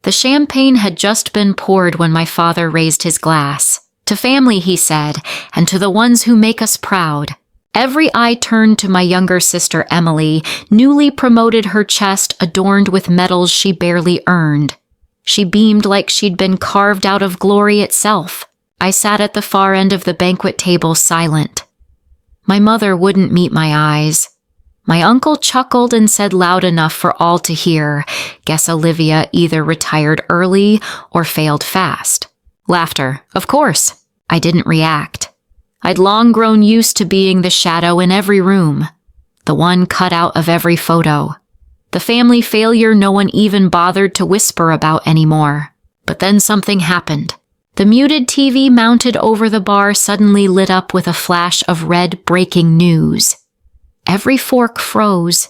The champagne had just been poured when my father raised his glass. To family, he said, and to the ones who make us proud. Every eye turned to my younger sister Emily, newly promoted, her chest adorned with medals she barely earned. She beamed like she'd been carved out of glory itself. I sat at the far end of the banquet table, silent. My mother wouldn't meet my eyes. My uncle chuckled and said loud enough for all to hear, "Guess Olivia either retired early or failed fast." Laughter, of course. I didn't react. I'd long grown used to being the shadow in every room, the one cut out of every photo, the family failure no one even bothered to whisper about anymore. But then something happened. The muted TV mounted over the bar suddenly lit up with a flash of red breaking news. Every fork froze.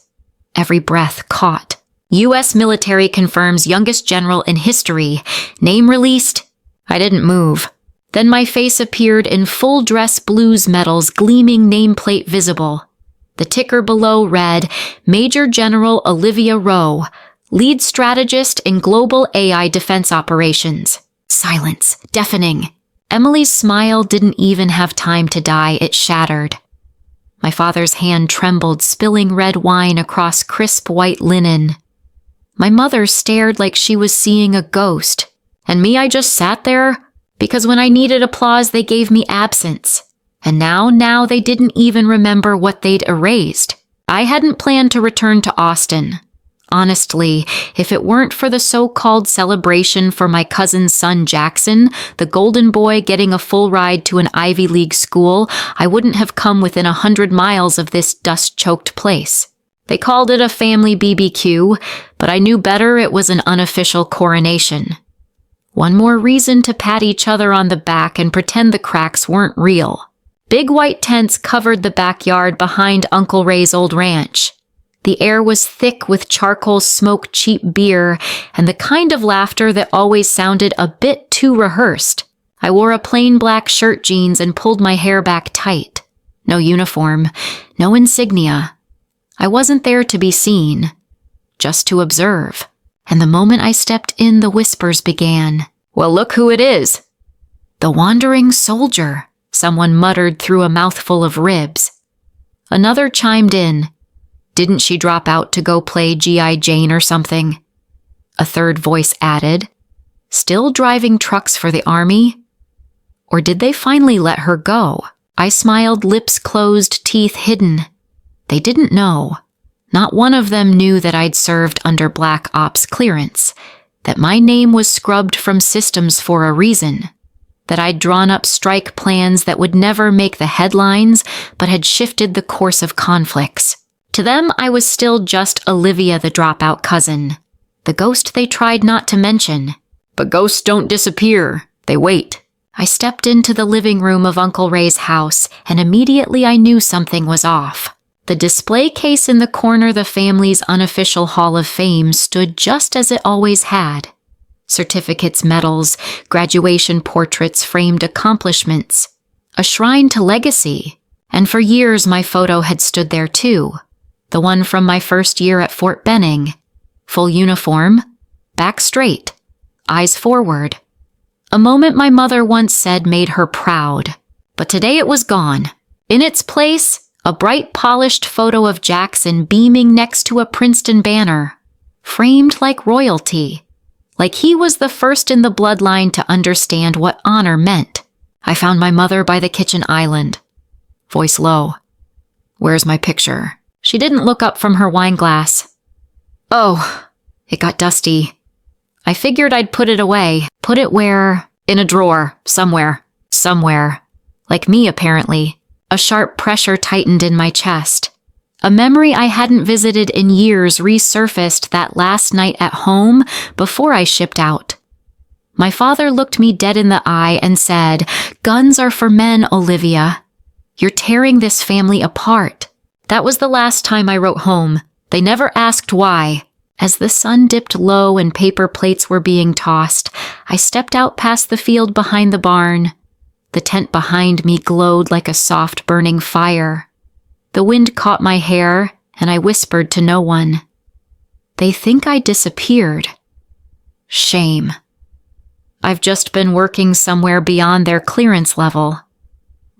Every breath caught. U.S. military confirms youngest general in history. Name released. I didn't move. Then my face appeared in full dress blues medals, gleaming nameplate visible. The ticker below read, Major General Olivia Row, lead strategist in global AI defense operations. Silence, deafening. Emily's smile didn't even have time to die, it shattered. My father's hand trembled, spilling red wine across crisp white linen. My mother stared like she was seeing a ghost. And me, I just sat there, because when I needed applause, they gave me absence. And now they didn't even remember what they'd erased. I hadn't planned to return to Austin. Honestly, if it weren't for the so-called celebration for my cousin's son Jackson, the golden boy getting a full ride to an Ivy League school, I wouldn't have come within 100 miles of this dust-choked place. They called it a family BBQ, but I knew better, it was an unofficial coronation. One more reason to pat each other on the back and pretend the cracks weren't real. Big white tents covered the backyard behind Uncle Ray's old ranch. The air was thick with charcoal smoke, cheap beer, and the kind of laughter that always sounded a bit too rehearsed. I wore a plain black shirt, jeans, and pulled my hair back tight. No uniform, no insignia. I wasn't there to be seen, just to observe. And the moment I stepped in, the whispers began. "Well, look who it is." "The wandering soldier," someone muttered through a mouthful of ribs. Another chimed in. "Didn't she drop out to go play G.I. Jane or something?" A third voice added. "Still driving trucks for the army? Or did they finally let her go?" I smiled, lips closed, teeth hidden. They didn't know. Not one of them knew that I'd served under Black Ops clearance, that my name was scrubbed from systems for a reason, that I'd drawn up strike plans that would never make the headlines but had shifted the course of conflicts. To them, I was still just Olivia, the dropout cousin, the ghost they tried not to mention. But ghosts don't disappear, they wait. I stepped into the living room of Uncle Ray's house, and immediately I knew something was off. The display case in the corner, the family's unofficial Hall of Fame, stood just as it always had. Certificates, medals, graduation portraits, framed accomplishments. A shrine to legacy. And for years my photo had stood there too. The one from my first year at Fort Benning. Full uniform, back straight, eyes forward. A moment my mother once said made her proud. But today it was gone. In its place, a bright, polished photo of Jackson beaming next to a Princeton banner, framed like royalty, like he was the first in the bloodline to understand what honor meant. I found my mother by the kitchen island. Voice low. "Where's my picture?" She didn't look up from her wine glass. "Oh, it got dusty. I figured I'd put it away. Put it where? In a drawer. Somewhere. Like me, apparently." A sharp pressure tightened in my chest. A memory I hadn't visited in years resurfaced that last night at home before I shipped out. My father looked me dead in the eye and said, "Guns are for men, Olivia. You're tearing this family apart." That was the last time I wrote home. They never asked why. As the sun dipped low and paper plates were being tossed, I stepped out past the field behind the barn. The tent behind me glowed like a soft burning fire. The wind caught my hair, and I whispered to no one. "They think I disappeared." Shame. I've just been working somewhere beyond their clearance level.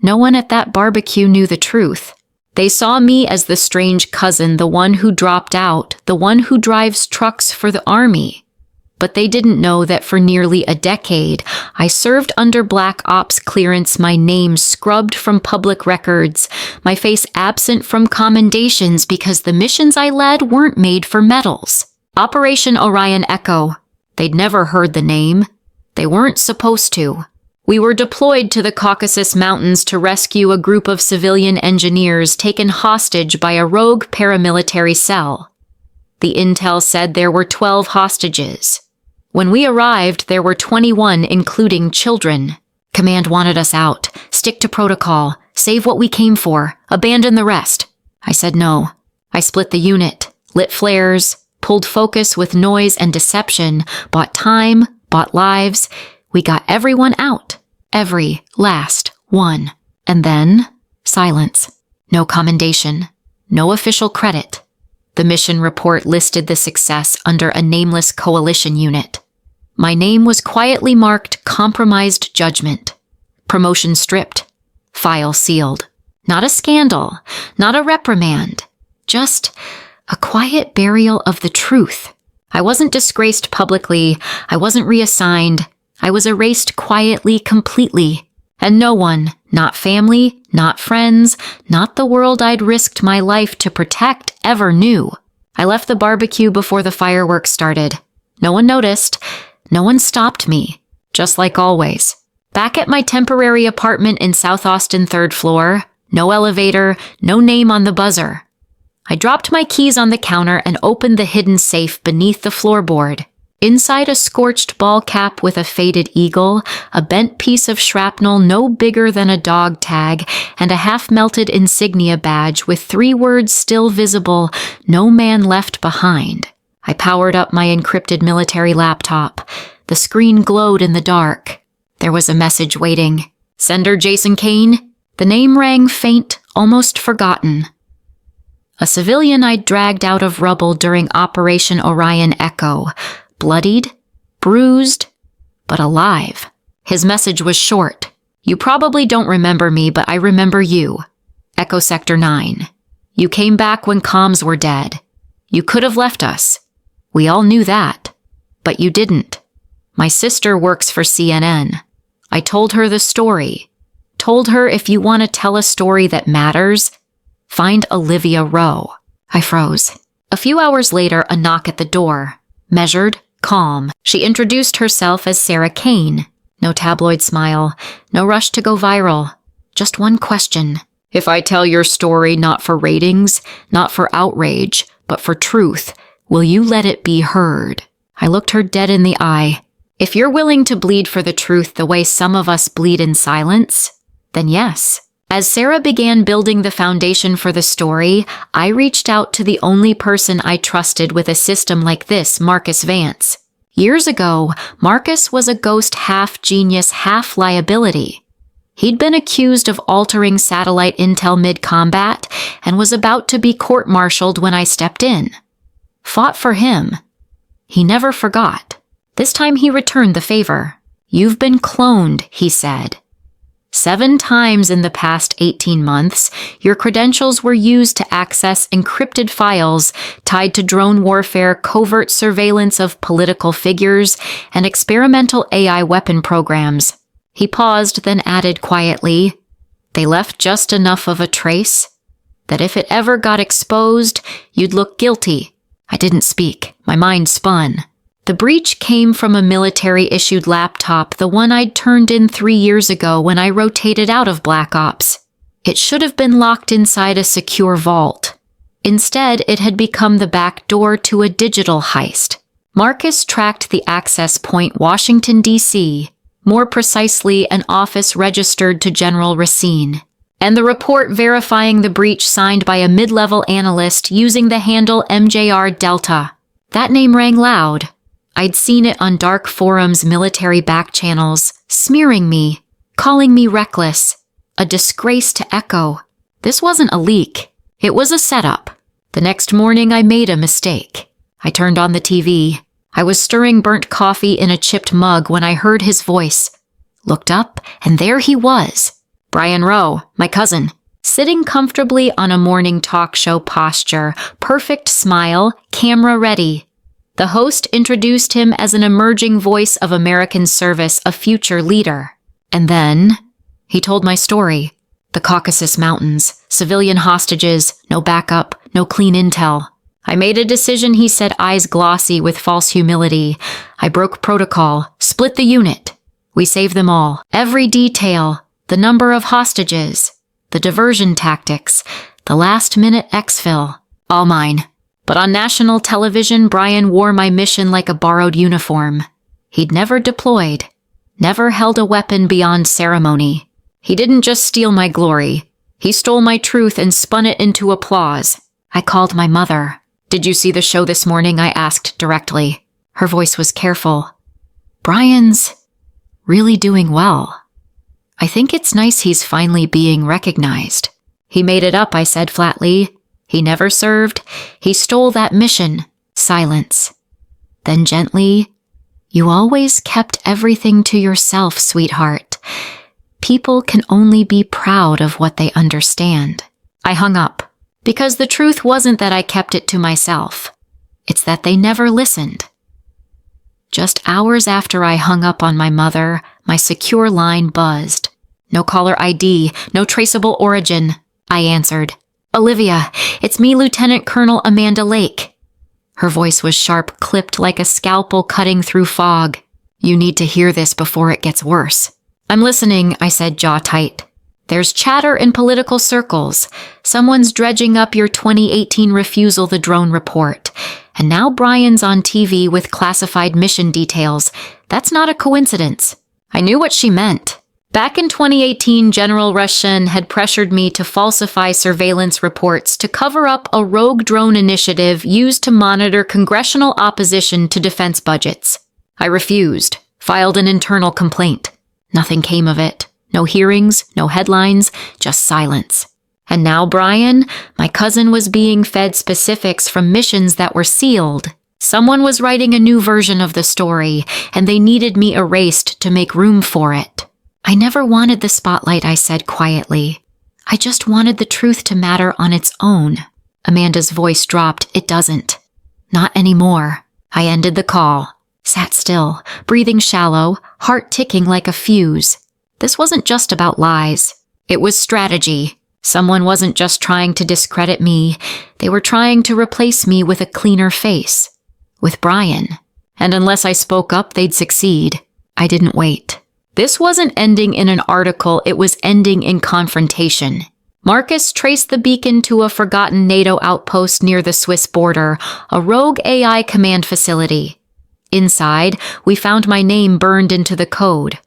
No one at that barbecue knew the truth. They saw me as the strange cousin, the one who dropped out, the one who drives trucks for the army. But they didn't know that for nearly a decade, I served under Black Ops clearance, my name scrubbed from public records, my face absent from commendations because the missions I led weren't made for medals. Operation Orion Echo. They'd never heard the name. They weren't supposed to. We were deployed to the Caucasus Mountains to rescue a group of civilian engineers taken hostage by a rogue paramilitary cell. The intel said there were 12 hostages. When we arrived, there were 21, including children. Command wanted us out. Stick to protocol. Save what we came for. Abandon the rest. I said no. I split the unit, lit flares, pulled focus with noise and deception, bought time, bought lives. We got everyone out. Every last one. And then, silence. No commendation. No official credit. The mission report listed the success under a nameless coalition unit. My name was quietly marked compromised judgment. Promotion stripped. File sealed. Not a scandal. Not a reprimand. Just a quiet burial of the truth. I wasn't disgraced publicly. I wasn't reassigned. I was erased quietly, completely. And no one, not family, not friends, not the world I'd risked my life to protect, ever knew. I left the barbecue before the fireworks started. No one noticed. No one stopped me. Just like always. Back at my temporary apartment in South Austin 3rd floor. No elevator, no name on the buzzer. I dropped my keys on the counter and opened the hidden safe beneath the floorboard. Inside a scorched ball cap with a faded eagle, a bent piece of shrapnel no bigger than a dog tag, and a half-melted insignia badge with 3 words still visible, "No man left behind." I powered up my encrypted military laptop. The screen glowed in the dark. There was a message waiting. Sender Jason Kane? The name rang faint, almost forgotten. A civilian I'd dragged out of rubble during Operation Orion Echo. Bloodied, bruised, but alive. His message was short. You probably don't remember me, but I remember you. Echo Sector 9. You came back when comms were dead. You could have left us. We all knew that. But you didn't. My sister works for CNN. I told her the story. Told her if you want to tell a story that matters, find Olivia Row. I froze. A few hours later, a knock at the door. Measured, calm. She introduced herself as Sarah Kane. No tabloid smile. No rush to go viral. Just one question. If I tell your story not for ratings, not for outrage, but for truth, will you let it be heard? I looked her dead in the eye. If you're willing to bleed for the truth the way some of us bleed in silence, then yes. As Sarah began building the foundation for the story, I reached out to the only person I trusted with a system like this, Marcus Vance. Years ago, Marcus was a ghost half-genius, half-liability. He'd been accused of altering satellite intel mid-combat and was about to be court-martialed when I stepped in. Fought for him. He never forgot. This time he returned the favor. You've been cloned, he said. 7 times in the past 18 months, your credentials were used to access encrypted files tied to drone warfare, covert surveillance of political figures, and experimental AI weapon programs. He paused, then added quietly, they left just enough of a trace that if it ever got exposed, you'd look guilty. I didn't speak. My mind spun. The breach came from a military-issued laptop, the one I'd turned in 3 years ago when I rotated out of Black Ops. It should have been locked inside a secure vault. Instead, it had become the back door to a digital heist. Marcus tracked the access point Washington, D.C., more precisely an office registered to General Racine, and the report verifying the breach signed by a mid-level analyst using the handle MJR Delta. That name rang loud. I'd seen it on dark forums, military back channels, smearing me, calling me reckless, a disgrace to Echo. This wasn't a leak. It was a setup. The next morning, I made a mistake. I turned on the TV. I was stirring burnt coffee in a chipped mug when I heard his voice. Looked up, and there he was. Brian Rowe, my cousin, sitting comfortably on a morning talk show posture, perfect smile, camera ready. The host introduced him as an emerging voice of American service, a future leader. And then he told my story. The Caucasus Mountains, civilian hostages, no backup, no clean intel. I made a decision, he said, eyes glossy with false humility. I broke protocol, split the unit. We saved them all. Every detail, the number of hostages, the diversion tactics, the last-minute exfil, all mine. But on national television, Brian wore my mission like a borrowed uniform. He'd never deployed, never held a weapon beyond ceremony. He didn't just steal my glory. He stole my truth and spun it into applause. I called my mother. Did you see the show this morning? I asked directly. Her voice was careful. Brian's really doing well. I think it's nice he's finally being recognized. He made it up, I said flatly. He never served. He stole that mission. Silence. Then gently, you always kept everything to yourself, sweetheart. People can only be proud of what they understand. I hung up, because the truth wasn't that I kept it to myself. It's that they never listened. Just hours after I hung up on my mother, my secure line buzzed. No caller ID, no traceable origin. I answered. Olivia, it's me, Lieutenant Colonel Amanda Lake. Her voice was sharp, clipped like a scalpel cutting through fog. You need to hear this before it gets worse. I'm listening, I said, jaw tight. There's chatter in political circles. Someone's dredging up your 2018 refusal the drone report. And now Brian's on TV with classified mission details. That's not a coincidence. I knew what she meant. Back in 2018, General Russian had pressured me to falsify surveillance reports to cover up a rogue drone initiative used to monitor congressional opposition to defense budgets. I refused, filed an internal complaint. Nothing came of it. No hearings, no headlines, just silence. And now Brian, my cousin, was being fed specifics from missions that were sealed. Someone was writing a new version of the story, and they needed me erased to make room for it. I never wanted the spotlight, I said quietly. I just wanted the truth to matter on its own. Amanda's voice dropped. It doesn't. Not anymore. I ended the call. Sat still, breathing shallow, heart ticking like a fuse. This wasn't just about lies. It was strategy. Someone wasn't just trying to discredit me. They were trying to replace me with a cleaner face. With Brian. And unless I spoke up, they'd succeed. I didn't wait. This wasn't ending in an article, it was ending in confrontation. Marcus traced the beacon to a forgotten NATO outpost near the Swiss border, a rogue AI command facility. Inside, we found my name burned into the code.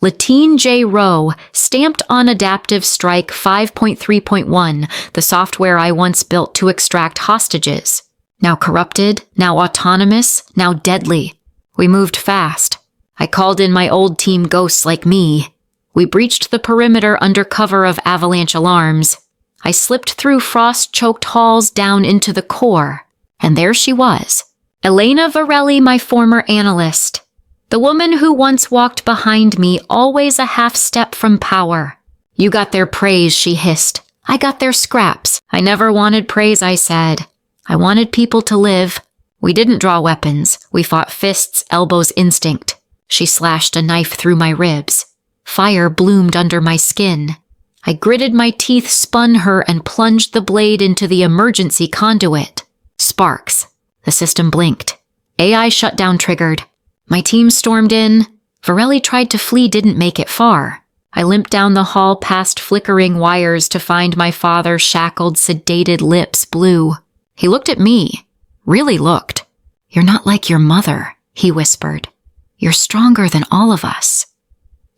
Latine J. Rowe, stamped on Adaptive Strike 5.3.1, the software I once built to extract hostages. Now corrupted, now autonomous, now deadly. We moved fast. I called in my old team ghosts like me. We breached the perimeter under cover of avalanche alarms. I slipped through frost-choked halls down into the core. And there she was. Elena Varelli, my former analyst. The woman who once walked behind me, always a half step from power. You got their praise, she hissed. I got their scraps. I never wanted praise, I said. I wanted people to live. We didn't draw weapons. We fought fists, elbows, instinct. She slashed a knife through my ribs. Fire bloomed under my skin. I gritted my teeth, spun her, and plunged the blade into the emergency conduit. Sparks. The system blinked. AI shutdown triggered. My team stormed in. Varelli tried to flee, didn't make it far. I limped down the hall past flickering wires to find my father, shackled, sedated, lips blue. He looked at me. Really looked. You're not like your mother, he whispered. You're stronger than all of us.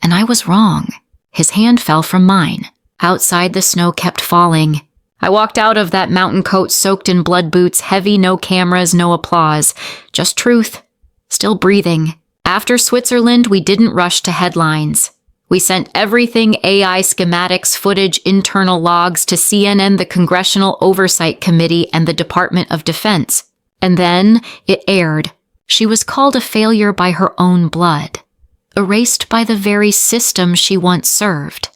And I was wrong. His hand fell from mine. Outside, the snow kept falling. I walked out of that mountain coat soaked in blood boots, heavy, no cameras, no applause. Just truth. Still breathing. After Switzerland, we didn't rush to headlines. We sent everything, AI schematics, footage, internal logs, to CNN, the Congressional Oversight Committee, and the Department of Defense. And then it aired. She was called a failure by her own blood, erased by the very system she once served.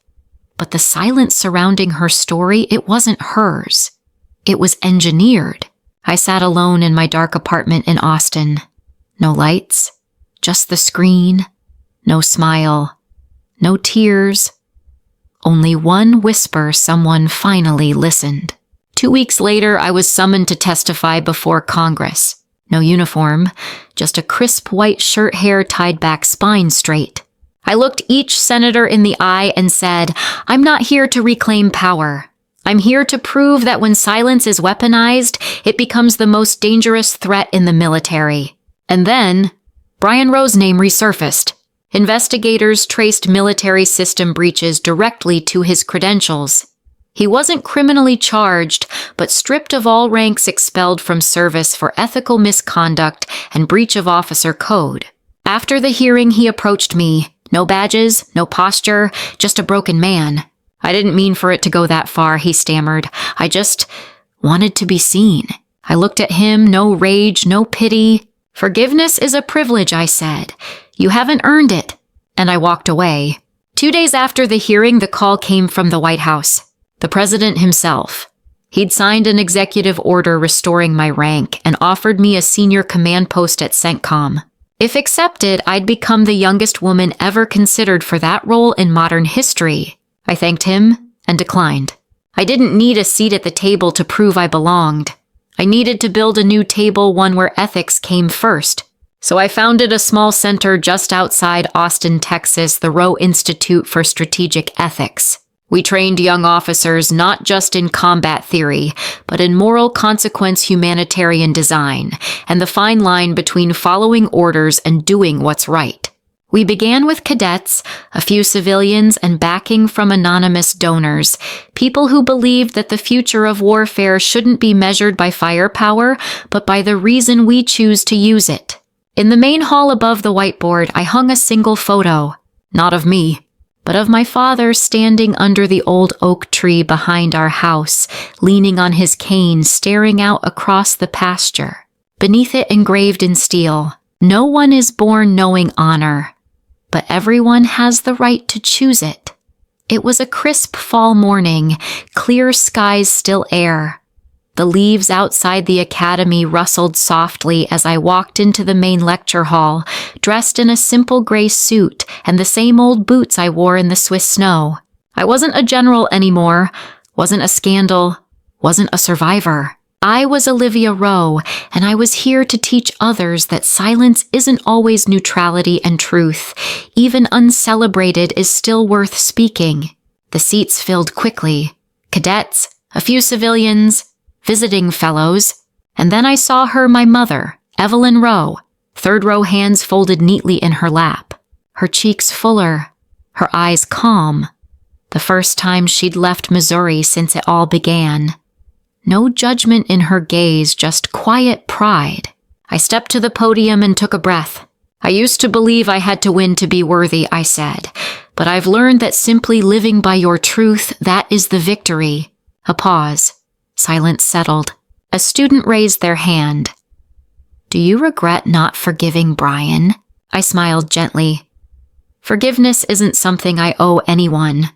But the silence surrounding her story, it wasn't hers. It was engineered. I sat alone in my dark apartment in Austin. No lights, just the screen, no smile, no tears. Only one whisper someone finally listened. 2 weeks later, I was summoned to testify before Congress. No uniform, just a crisp white shirt, hair tied back spine straight. I looked each senator in the eye and said, "I'm not here to reclaim power. I'm here to prove that when silence is weaponized, it becomes the most dangerous threat in the military." And then, Brian Rowe's name resurfaced. Investigators traced military system breaches directly to his credentials. He wasn't criminally charged, but stripped of all ranks, expelled from service for ethical misconduct and breach of officer code. After the hearing, he approached me. No badges, no posture, just a broken man. "I didn't mean for it to go that far," he stammered. "I just wanted to be seen." I looked at him, no rage, no pity. "Forgiveness is a privilege," I said. "You haven't earned it." And I walked away. 2 days after the hearing, the call came from the White House. The president himself. He'd signed an executive order restoring my rank and offered me a senior command post at CENTCOM. If accepted, I'd become the youngest woman ever considered for that role in modern history. I thanked him and declined. I didn't need a seat at the table to prove I belonged. I needed to build a new table, one where ethics came first. So I founded a small center just outside Austin, Texas, the Rowe Institute for Strategic Ethics. We trained young officers not just in combat theory, but in moral consequence humanitarian design, and the fine line between following orders and doing what's right. We began with cadets, a few civilians, and backing from anonymous donors, people who believed that the future of warfare shouldn't be measured by firepower, but by the reason we choose to use it. In the main hall above the whiteboard, I hung a single photo, not of me, but of my father standing under the old oak tree behind our house, leaning on his cane, staring out across the pasture. Beneath it, engraved in steel, "No one is born knowing honor, but everyone has the right to choose it." It was a crisp fall morning, clear skies, still air. The leaves outside the academy rustled softly as I walked into the main lecture hall, dressed in a simple gray suit and the same old boots I wore in the Swiss snow. I wasn't a general anymore, wasn't a scandal, wasn't a survivor. I was Olivia Row, and I was here to teach others that silence isn't always neutrality and truth. Even uncelebrated is still worth speaking. The seats filled quickly. Cadets, a few civilians, visiting fellows, and then I saw her, my mother, Evelyn Rowe, third row, hands folded neatly in her lap, her cheeks fuller, her eyes calm. The first time she'd left Missouri since it all began. No judgment in her gaze, just quiet pride. I stepped to the podium and took a breath. "I used to believe I had to win to be worthy," I said, "but I've learned that simply living by your truth, that is the victory." A pause. Silence settled. A student raised their hand. "Do you regret not forgiving Brian?" I smiled gently. Forgiveness isn't something I owe anyone,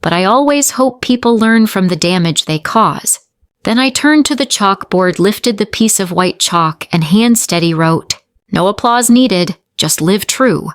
but I always hope people learn from the damage they cause. Then I turned to the chalkboard, lifted the piece of white chalk, and hand-steady wrote, "No applause needed, just live true."